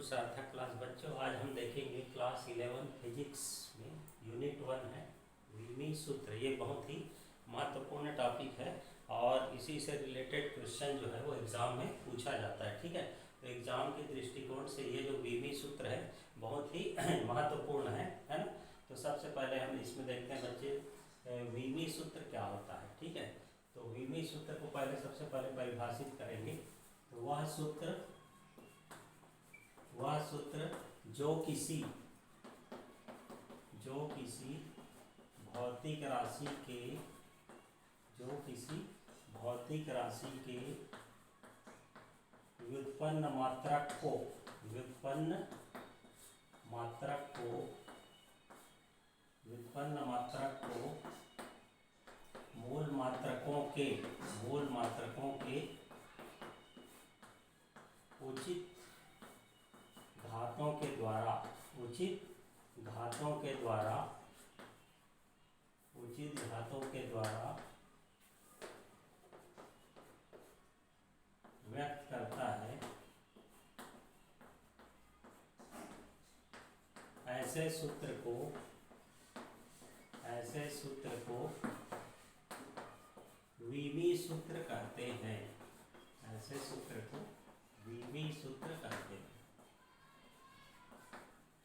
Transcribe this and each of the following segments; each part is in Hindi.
सार्थक क्लास बच्चों, आज हम देखेंगे क्लास 11 फिजिक्स में यूनिट 1 है विमीय सूत्र। ये बहुत ही महत्वपूर्ण टॉपिक है और इसी से रिलेटेड क्वेश्चन जो है वो एग्ज़ाम में पूछा जाता है। ठीक है, तो एग्ज़ाम के दृष्टिकोण से ये जो विमीय सूत्र है बहुत ही महत्वपूर्ण है ना। तो सबसे पहले हम इसमें देखते हैं बच्चे विमीय सूत्र क्या होता है। ठीक है, तो विमीय सूत्र को सबसे पहले परिभाषित करेंगे। तो वह सूत्र जो किसी भौतिक राशि के व्युत्पन्न मात्रक को मूल मात्रकों के उचित घातों के द्वारा व्यक्त करता है, ऐसे सूत्र को विमीय सूत्र कहते हैं। ऐसे सूत्र को विमीय सूत्र कहते हैं।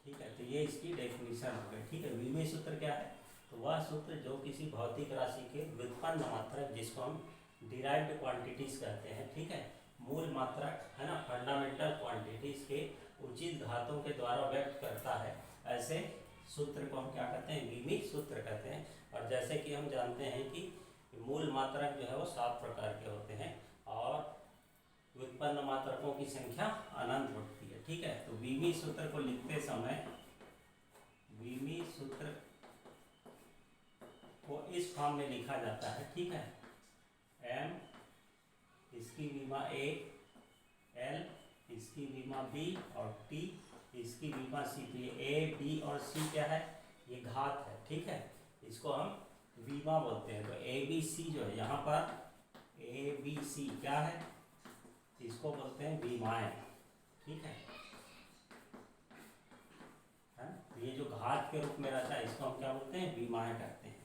ठीक है, तो ये इसकी डेफिनेशन हो गई। ठीक है, विमीय सूत्र क्या है? तो वह सूत्र जो किसी भौतिक राशि के व्युत्पन्न मात्रक, जिसको हम डिराइव्ड क्वांटिटीज कहते हैं, ठीक है, मूल मात्रक है ना, फंडामेंटल क्वांटिटीज के उचित घातों के द्वारा व्यक्त करता है, ऐसे सूत्र को हम क्या कहते हैं? विमीय सूत्र कहते हैं। और जैसे कि हम जानते हैं कि मूल मात्रक जो है वो 7 प्रकार के होते हैं और व्युत्पन्न मात्रकों की संख्या अनंत होती है। ठीक है, तो विमीय सूत्र को लिखते समय विमीय सूत्र को इस फॉर्म में लिखा जाता है। ठीक है, m इसकी विमा a, l इसकी विमा b और t इसकी विमा c। तो ये a, b और c क्या है? ये घात है। ठीक है, इसको हम विमा बोलते हैं। तो a, b, c जो है यहाँ पर a, b, c क्या है? इसको बोलते हैं विमाएं। ठीक है, तो ये जो घात के रूप में रहता है इसको हम क्या बोलते हैं? विमाएं कहते हैं।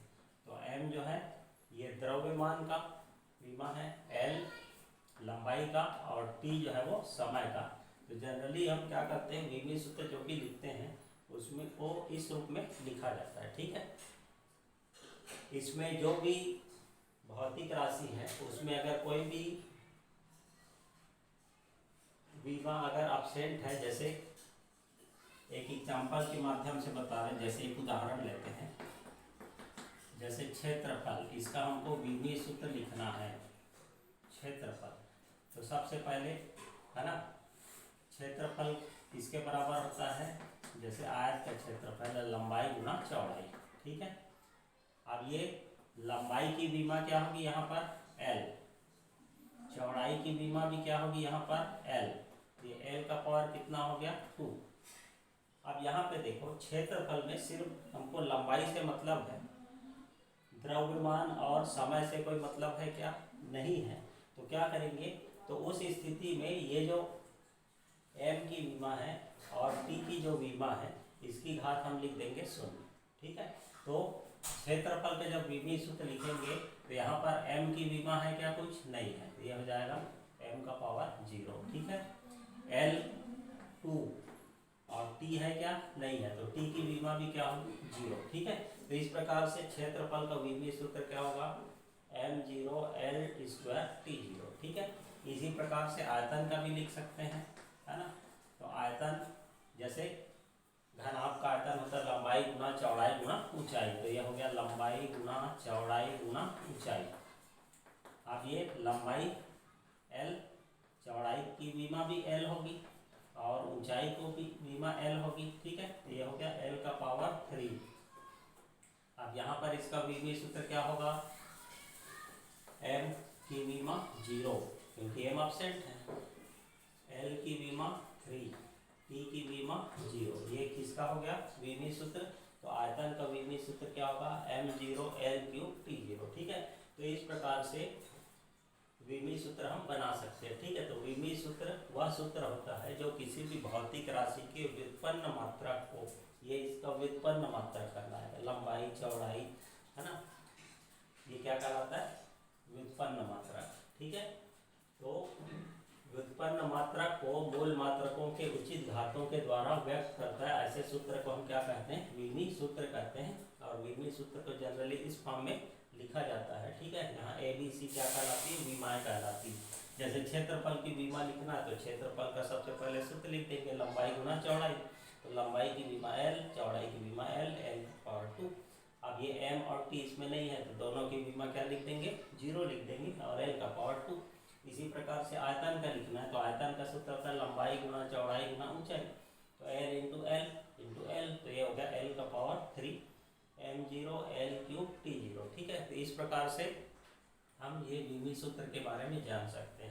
तो m जो है ये द्रव्यमान का विमा है, l लंबाई का और t जो है वो समय का। तो जनरली हम क्या करते हैं? विमीय सूत्र जो भी लिखते हैं उसमें को इस रूप में लिखा जाता है। ठीक है, इसमें जो भी भौतिक राशि है उसमें अगर कोई भी विमा अगर अब्सेंट है, जैसे एक एग्जाम्पल के माध्यम से बता रहे हैं, जैसे एक उदाहरण लेते हैं, जैसे क्षेत्रफल, इसका हमको विमीय सूत्र लिखना है। क्षेत्रफल, तो सबसे पहले है ना, क्षेत्रफल इसके बराबर होता है जैसे आयत का क्षेत्रफल लंबाई गुना चौड़ाई। ठीक है, अब ये लंबाई की विमा क्या होगी? यहाँ पर l, चौड़ाई की विमा भी क्या होगी? यहाँ पर l। ये l का पावर कितना हो गया? 2। अब यहाँ पे देखो, क्षेत्रफल में सिर्फ हमको लंबाई से मतलब है, द्रव्यमान और समय से कोई मतलब है क्या? नहीं है। तो क्या करेंगे? तो उस स्थिति में ये जो m की विमा है और t की जो विमा है इसकी घात हम लिख देंगे 0। ठीक है, तो क्षेत्रफल के जब विमीय सूत्र लिखेंगे तो यहाँ पर m की विमा है क्या? कुछ नहीं है, तो ये हो जाएगा m का पावर 0। ठीक है, l 2 और t है क्या? नहीं है, तो t की विमा भी क्या होगी? 0। ठीक है, तो इस प्रकार से क्षेत्रफल का विमीय सूत्र क्या होगा? m0 l² t0। ठीक है, इसी प्रकार से आयतन का भी लिख सकते हैं, है ना। तो आयतन जैसे घनाभ का आयतन होता है लंबाई गुना चौड़ाई गुना ऊंचाई। तो ये हो गया लंबाई गुना चौड़ाई गुना ऊंचाई। अब ये लंबाई l, चौड़ाई की विमा भी l होगी और ऊंचाई को भी विमा l होगी। ठीक है, तो ये हो गया l का पावर 3। अब यहाँ पर इसका विमीय सूत्र क्या होगा? m की विमा 0 क्योंकि m एब्सेंट है, l की विमा 3, t की विमा 0। ये किसका हो गया? विमीय सूत्र। तो आयतन का विमीय सूत्र क्या होगा? m0 l³ t0। ठीक है, तो इस प्रकार से विमीय सूत्र हम बना सकते हैं। ठीक है, तो विमीय सूत्र वह सूत्र होता है जो किसी भी भौतिक राशि के व्युत्पन्न मात्रा को, ये इसका व्युत्पन्न मात्रा करना है, लंबाई चौड़ाई, है ना, ये क्या कहलाता है, व्युत्पन्न मात्रा। ठीक है, तो व्युत्पन्न मात्रा को मूल मात्रकों के उचित घातों के द्वारा व्यक्त करता है, ऐसे सूत्र को हम क्या कहते हैं, विमीय सूत्र कहते हैं। और विमीय सूत्र को जनरली इस फॉर्म में लिखा जाता है। ठीक है, यहाँ ए बी सी क्या कहलाती है, विमाएँ कहलाती है। जैसे क्षेत्रफल की विमा लिखना है तो क्षेत्रफल का सबसे पहले सूत्र लिख देंगे, लंबाई गुना चौड़ाई, तो लंबाई की विमा एल, चौड़ाई की विमा एल, एल पावर 2। अब ये एम और टी इसमें नहीं है तो दोनों की विमा क्या लिख देंगे, 0 लिख देंगे, और एल का पावर 2। इसी प्रकार से आयतन का लिखना है तो आयतन का सूत्र होता है लंबाई गुना चौड़ाई गुना ऊंचाई, तो एल इंटू एल, तो ये हो गया एल का power 3, m0 l cube t0। ठीक है, तो इस प्रकार से हम ये विमीय सूत्र के बारे में जान सकते हैं।